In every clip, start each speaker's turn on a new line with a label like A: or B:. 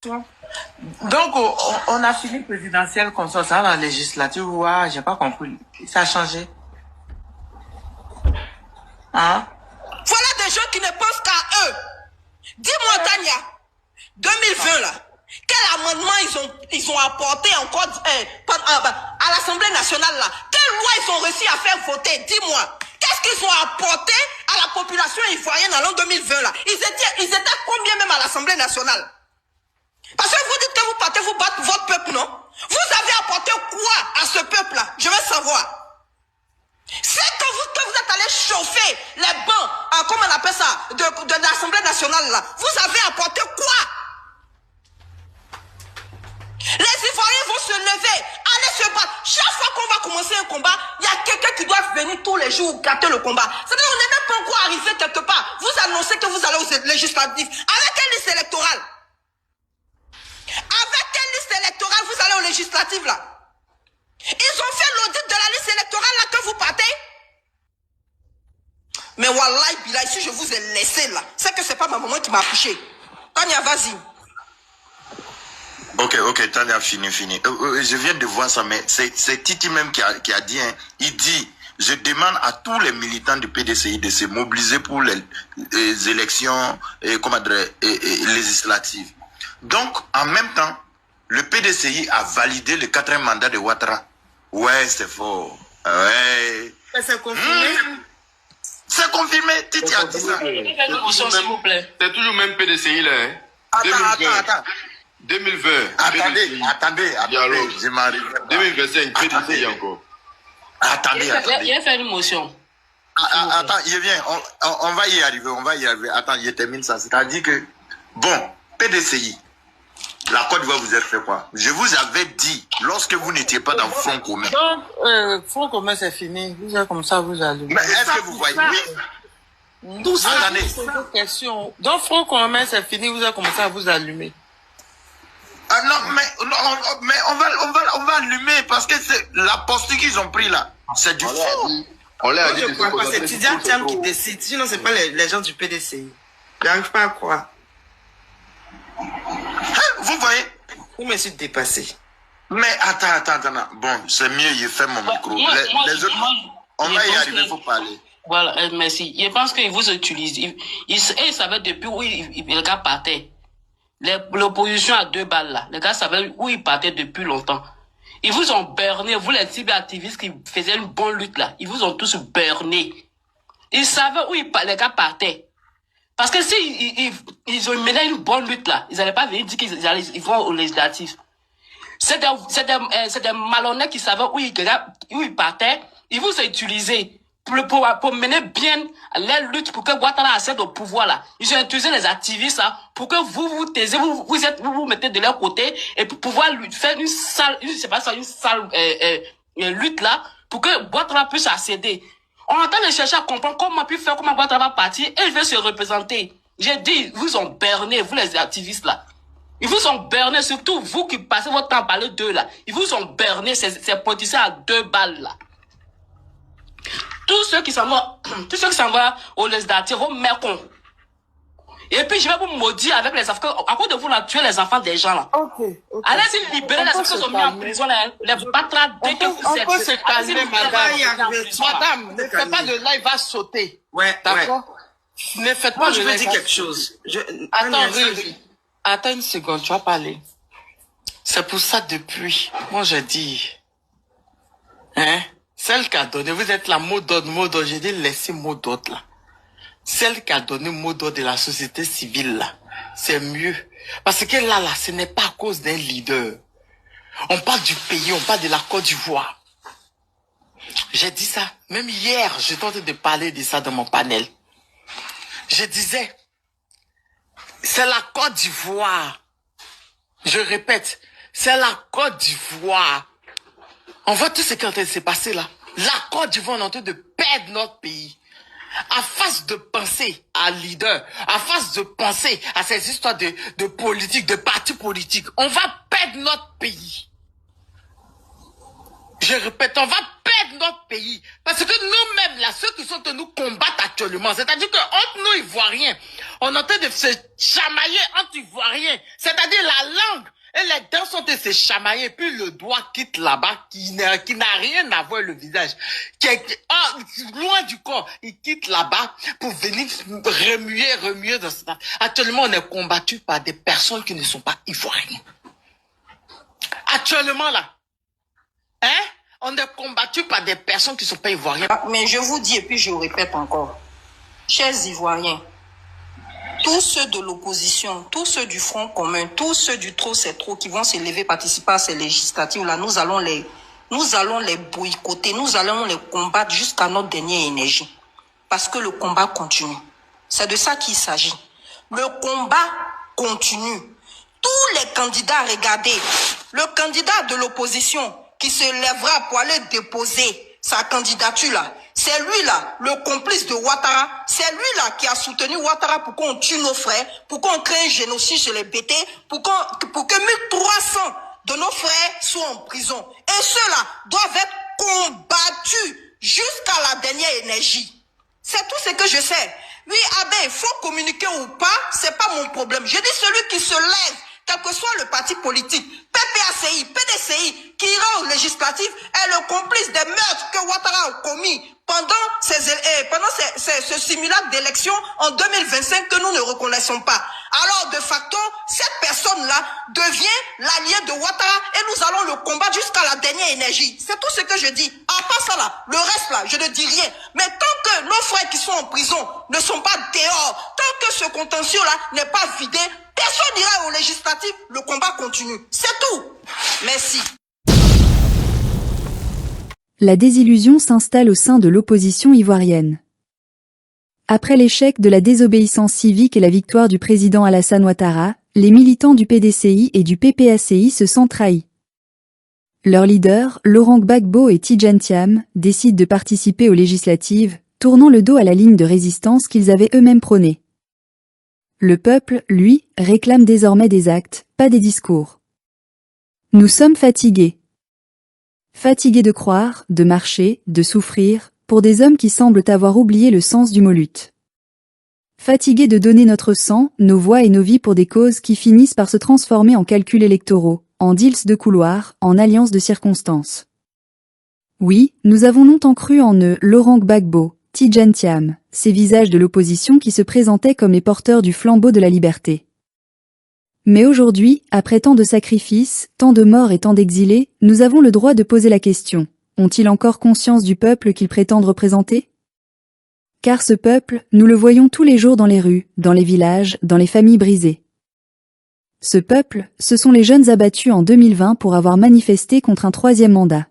A: Donc, on a fini présidentielle comme ça dans la législature. Ouais, j'ai pas compris. Ça a changé. Hein?
B: Voilà des gens qui ne pensent qu'à eux. Dis-moi, Tania, 2020 là, quel amendement ils ont apporté encore à l'Assemblée nationale là? Quelle loi ils ont réussi à faire voter? Dis-moi. Qu'est-ce qu'ils ont apporté à la population ivoirienne en l'an 2020 là? Ils étaient combien même à l'Assemblée nationale? Parce que vous dites que vous partez vous battre votre peuple, non? Vous avez apporté quoi à ce peuple-là? Je veux savoir. C'est que vous êtes allé chauffer les bancs, comment on appelle ça, de l'Assemblée nationale là. Vous avez apporté quoi? Les Ivoiriens vont se lever, aller se battre. Chaque fois qu'on va commencer un combat, il y a quelqu'un qui doit venir tous les jours gâter le combat. C'est-à-dire qu'on n'est même pas encore arrivé quelque part. Vous annoncez que vous allez aux législatives. Avec quelle liste électorale? Avec quelle liste électorale vous allez aux législatives là? Ils ont fait l'audit de la liste électorale là que vous partez? Mais wallahi billah, si je vous ai laissé là, c'est que c'est pas ma maman qui m'a accouché. Tania, vas-y.
C: Ok, Tania, fini. Je viens de voir ça, mais c'est Titi même qui a dit, hein, il dit, je demande à tous les militants du PDCI de se mobiliser pour les élections législatives. Donc, en même temps, le PDCI a validé le 4e mandat de Ouattara. Ouais, c'est faux. Ouais.
A: C'est confirmé.
C: C'est confirmé, Titi a dit ça.
D: C'est toujours même PDCI là. Hein?
C: Attends.
D: 2020.
C: Attendez, je m'arrive.
D: 2025, PDCI encore.
C: Attendez.
E: Il a fait une motion.
C: Attends, je viens. On va y arriver. Attends, je termine ça. C'est-à-dire que, bon, PDCI, la Côte d'Ivoire vous a fait quoi? Je vous avais dit, lorsque vous n'étiez pas dans le Front commun.
A: Donc, Front commun, c'est fini. Vous êtes comme ça, vous allumez.
C: Mais est-ce que vous voyez? Oui. 12 années.
A: Question. Donc, Front commun, c'est fini, vous avez commencé à vous allumer.
C: Ah non, mais on va allumer parce que c'est la posture qu'ils ont pris là. C'est du faux.
D: On l'a dit.
A: Je crois pas, c'est Tidiane Thiam qui décide. Sinon, c'est pas les gens du PDCI. Je n'arrive pas à croire.
C: Vous voyez?
A: Vous me suis dépassé.
C: Mais attends. Bon, c'est mieux, je fais mon micro. Les autres, on va y arriver, il faut parler.
E: Voilà, merci. Je pense qu'ils vous utilisent. Ils savaient depuis où le gars partait. L'opposition à 2 balles là. Les gars savaient où ils partaient depuis longtemps. Ils vous ont berné, vous les cyberactivistes qui faisaient une bonne lutte là. Ils vous ont tous berné. Ils savaient où les gars partaient. Parce que si ils ont mené une bonne lutte là, ils n'allaient pas venir dire qu'ils vont aux législatives. C'est des malhonnêtes qui savaient où ils partaient. Ils vous ont utilisé pour mener bien les luttes pour que Ouattara accède au pouvoir là. Ils ont utilisé les activistes là pour que vous taisez, vous mettez de leur côté et pour pouvoir faire une sale lutte là pour que Ouattara puisse accéder. On est en train de chercher à comprendre comment Ouattara va partir et il veut se représenter. J'ai dit, ils vous ont berné, vous les activistes là. Ils vous ont berné, surtout vous qui passez votre temps à parler d'eux là. Ils vous ont berné, ces politiciens à 2 balles là. Tous ceux qui s'en vont aux législatives, vos mères cons. Et puis je vais vous maudire avec les enfants. À cause de vous, là, tuer les enfants des gens là.
A: Ok.
E: Allez-y libérer les enfants qui sont mis en prison, les battre dès que vous êtes.
A: On peut se calmer, madame. Ne faites pas le live va sauter. Ouais, d'accord. Ne faites pas le live. Moi, je veux dire quelque chose. Attends une seconde, tu vas parler. C'est pour ça depuis, moi je dis, hein, celle qui a donné, vous êtes la mot d'ordre, j'ai dit laissez mot d'ordre là. Celle qui a donné mot d'ordre de la société civile là, c'est mieux. Parce que là, ce n'est pas à cause d'un leader. On parle du pays, on parle de la Côte d'Ivoire. J'ai dit ça, même hier, je tentais de parler de ça dans mon panel. Je disais, c'est la Côte d'Ivoire. Je répète, c'est la Côte d'Ivoire. On voit tout ce qui est en train de se passer là. La Côte d'Ivoire est en train de perdre notre pays. À face de penser à leader, à face de penser à ces histoires de politique, de partis politiques, on va perdre notre pays. Je répète, on va perdre notre pays. Parce que nous-mêmes, là, ceux qui sont en nous combattent actuellement, c'est-à-dire que entre nous, Ivoiriens, on est en train de se chamailler entre Ivoiriens. C'est-à-dire la langue et les dents sont de se chamailler. Puis le doigt quitte là-bas, qui n'a rien à voir avec le visage. Qui est loin du corps. Il quitte là-bas pour venir remuer dans ça. Actuellement, on est combattu par des personnes qui ne sont pas Ivoiriens. Actuellement, là. Hein? On est combattu par des personnes qui ne sont pas ivoiriennes.
B: Mais je vous dis, et puis je répète encore, chers Ivoiriens, tous ceux de l'opposition, tous ceux du Front commun, tous ceux du trop c'est trop qui vont se lever, participer à ces législatives-là, nous allons les boycotter, nous allons les combattre jusqu'à notre dernière énergie. Parce que le combat continue. C'est de ça qu'il s'agit. Le combat continue. Tous les candidats, regardez, le candidat de l'opposition qui se lèvera pour aller déposer sa candidature là, c'est lui là, le complice de Ouattara, c'est lui là qui a soutenu Ouattara pour qu'on tue nos frères, pour qu'on crée un génocide chez les BT, pour que 1300 de nos frères soient en prison. Et ceux-là doivent être combattus jusqu'à la dernière énergie. C'est tout ce que je sais. Oui, Abbé, il faut communiquer ou pas, c'est pas mon problème. Je dis celui qui se lève, quel que soit le parti politique, PPACI, PDCI, qui ira aux législatives, est le complice des meurtres que Ouattara a commis pendant ce simulacre d'élection en 2025 que nous ne reconnaissons pas. Alors, de facto, cette personne-là devient l'allié de Ouattara et nous allons le combattre jusqu'à la dernière énergie. C'est tout ce que je dis. À part ça là, le reste là, je ne dis rien. Mais tant que nos frères qui sont en prison ne sont pas dehors, tant que ce contentieux-là n'est pas vidé, personne n'ira aux législatives, le combat continue. C'est tout. Merci.
F: La désillusion s'installe au sein de l'opposition ivoirienne. Après l'échec de la désobéissance civique et la victoire du président Alassane Ouattara, les militants du PDCI et du PPACI se sentent trahis. Leurs leaders, Laurent Gbagbo et Tidjane Thiam, décident de participer aux législatives, tournant le dos à la ligne de résistance qu'ils avaient eux-mêmes prônée. Le peuple, lui, réclame désormais des actes, pas des discours. Nous sommes fatigués. Fatigués de croire, de marcher, de souffrir, pour des hommes qui semblent avoir oublié le sens du mot lutte. Fatigués de donner notre sang, nos voix et nos vies pour des causes qui finissent par se transformer en calculs électoraux, en deals de couloir, en alliances de circonstances. Oui, nous avons longtemps cru en eux, Laurent Gbagbo, Tidjane Thiam, ces visages de l'opposition qui se présentaient comme les porteurs du flambeau de la liberté. Mais aujourd'hui, après tant de sacrifices, tant de morts et tant d'exilés, nous avons le droit de poser la question. Ont-ils encore conscience du peuple qu'ils prétendent représenter? Car ce peuple, nous le voyons tous les jours dans les rues, dans les villages, dans les familles brisées. Ce peuple, ce sont les jeunes abattus en 2020 pour avoir manifesté contre un troisième mandat.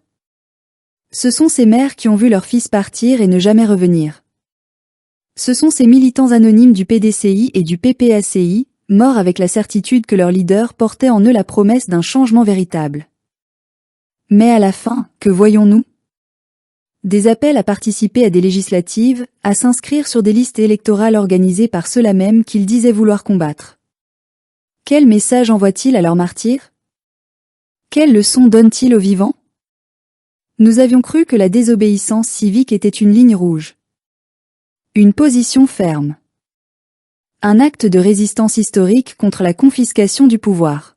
F: Ce sont ces mères qui ont vu leurs fils partir et ne jamais revenir. Ce sont ces militants anonymes du PDCI et du PPACI, morts avec la certitude que leurs leaders portaient en eux la promesse d'un changement véritable. Mais à la fin, que voyons-nous? Des appels à participer à des législatives, à s'inscrire sur des listes électorales organisées par ceux-là même qu'ils disaient vouloir combattre. Quel message envoient-ils à leurs martyrs? Quelle leçon donnent-ils aux vivants? Nous avions cru que la désobéissance civique était une ligne rouge. Une position ferme. Un acte de résistance historique contre la confiscation du pouvoir.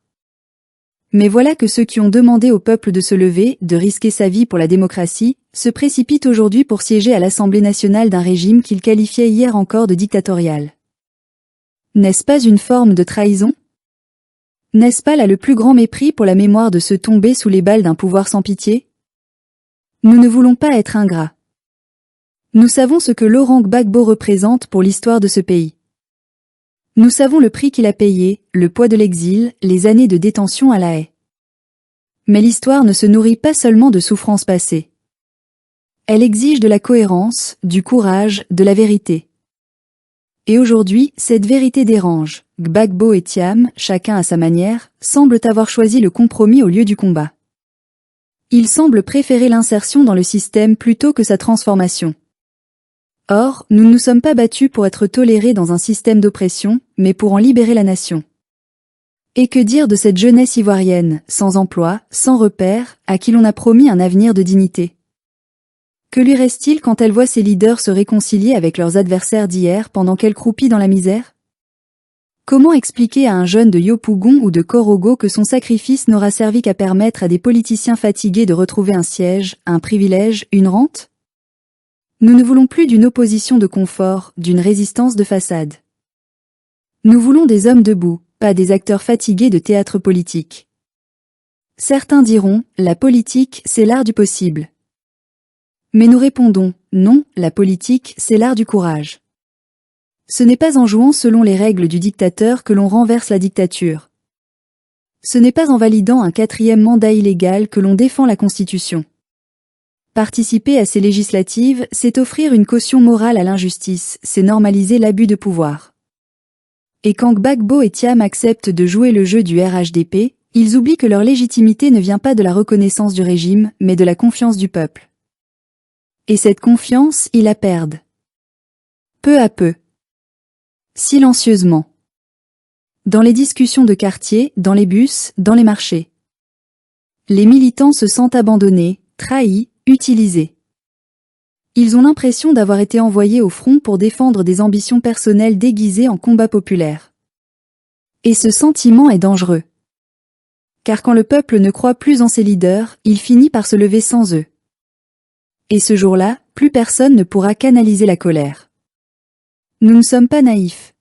F: Mais voilà que ceux qui ont demandé au peuple de se lever, de risquer sa vie pour la démocratie, se précipitent aujourd'hui pour siéger à l'Assemblée nationale d'un régime qu'ils qualifiaient hier encore de dictatorial. N'est-ce pas une forme de trahison? N'est-ce pas là le plus grand mépris pour la mémoire de ceux tombés sous les balles d'un pouvoir sans pitié? Nous ne voulons pas être ingrats. Nous savons ce que Laurent Gbagbo représente pour l'histoire de ce pays. Nous savons le prix qu'il a payé, le poids de l'exil, les années de détention à La Haye. Mais l'histoire ne se nourrit pas seulement de souffrances passées. Elle exige de la cohérence, du courage, de la vérité. Et aujourd'hui, cette vérité dérange. Gbagbo et Thiam, chacun à sa manière, semblent avoir choisi le compromis au lieu du combat. Ils semblent préférer l'insertion dans le système plutôt que sa transformation. Or, nous ne nous sommes pas battus pour être tolérés dans un système d'oppression, mais pour en libérer la nation. Et que dire de cette jeunesse ivoirienne, sans emploi, sans repère, à qui l'on a promis un avenir de dignité? Que lui reste-t-il quand elle voit ses leaders se réconcilier avec leurs adversaires d'hier pendant qu'elle croupit dans la misère? Comment expliquer à un jeune de Yopougon ou de Korogo que son sacrifice n'aura servi qu'à permettre à des politiciens fatigués de retrouver un siège, un privilège, une rente? Nous ne voulons plus d'une opposition de confort, d'une résistance de façade. Nous voulons des hommes debout, pas des acteurs fatigués de théâtre politique. Certains diront, la politique, c'est l'art du possible. Mais nous répondons, non, la politique, c'est l'art du courage. Ce n'est pas en jouant selon les règles du dictateur que l'on renverse la dictature. Ce n'est pas en validant un 4e mandat illégal que l'on défend la Constitution. Participer à ces législatives, c'est offrir une caution morale à l'injustice, c'est normaliser l'abus de pouvoir. Et quand Gbagbo et Thiam acceptent de jouer le jeu du RHDP, ils oublient que leur légitimité ne vient pas de la reconnaissance du régime, mais de la confiance du peuple. Et cette confiance, ils la perdent. Peu à peu. Silencieusement. Dans les discussions de quartier, dans les bus, dans les marchés. Les militants se sentent abandonnés, trahis, utilisés. Ils ont l'impression d'avoir été envoyés au front pour défendre des ambitions personnelles déguisées en combat populaire. Et ce sentiment est dangereux. Car quand le peuple ne croit plus en ses leaders, il finit par se lever sans eux. Et ce jour-là, plus personne ne pourra canaliser la colère. Nous ne sommes pas naïfs.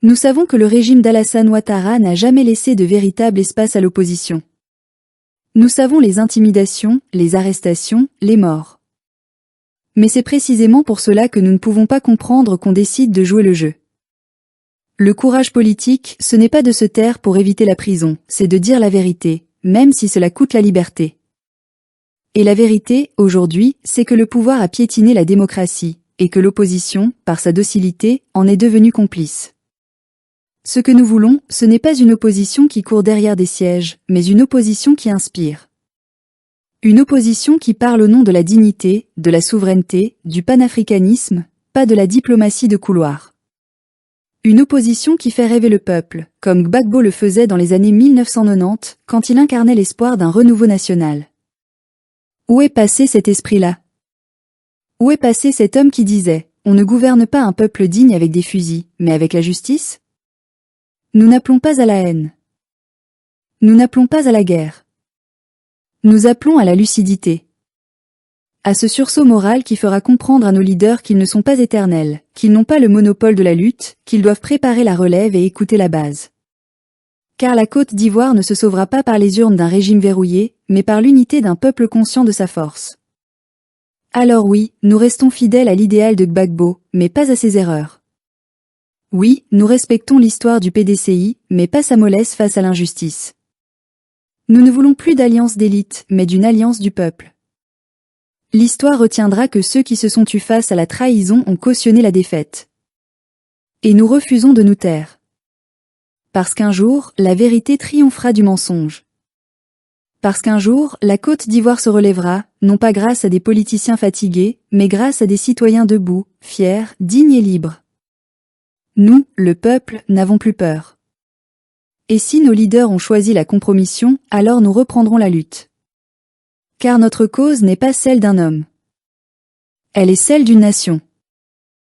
F: Nous savons que le régime d'Alassane Ouattara n'a jamais laissé de véritable espace à l'opposition. Nous savons les intimidations, les arrestations, les morts. Mais c'est précisément pour cela que nous ne pouvons pas comprendre qu'on décide de jouer le jeu. Le courage politique, ce n'est pas de se taire pour éviter la prison, c'est de dire la vérité, même si cela coûte la liberté. Et la vérité, aujourd'hui, c'est que le pouvoir a piétiné la démocratie, et que l'opposition, par sa docilité, en est devenue complice. Ce que nous voulons, ce n'est pas une opposition qui court derrière des sièges, mais une opposition qui inspire. Une opposition qui parle au nom de la dignité, de la souveraineté, du panafricanisme, pas de la diplomatie de couloir. Une opposition qui fait rêver le peuple, comme Gbagbo le faisait dans les années 1990, quand il incarnait l'espoir d'un renouveau national. Où est passé cet esprit-là? Où est passé cet homme qui disait « On ne gouverne pas un peuple digne avec des fusils, mais avec la justice » Nous n'appelons pas à la haine. Nous n'appelons pas à la guerre. Nous appelons à la lucidité. À ce sursaut moral qui fera comprendre à nos leaders qu'ils ne sont pas éternels, qu'ils n'ont pas le monopole de la lutte, qu'ils doivent préparer la relève et écouter la base. Car la Côte d'Ivoire ne se sauvera pas par les urnes d'un régime verrouillé, mais par l'unité d'un peuple conscient de sa force. Alors oui, nous restons fidèles à l'idéal de Gbagbo, mais pas à ses erreurs. Oui, nous respectons l'histoire du PDCI, mais pas sa mollesse face à l'injustice. Nous ne voulons plus d'alliance d'élite, mais d'une alliance du peuple. L'histoire retiendra que ceux qui se sont tus face à la trahison ont cautionné la défaite. Et nous refusons de nous taire. Parce qu'un jour, la vérité triomphera du mensonge. Parce qu'un jour, la Côte d'Ivoire se relèvera, non pas grâce à des politiciens fatigués, mais grâce à des citoyens debout, fiers, dignes et libres. Nous, le peuple, n'avons plus peur. Et si nos leaders ont choisi la compromission, alors nous reprendrons la lutte. Car notre cause n'est pas celle d'un homme. Elle est celle d'une nation.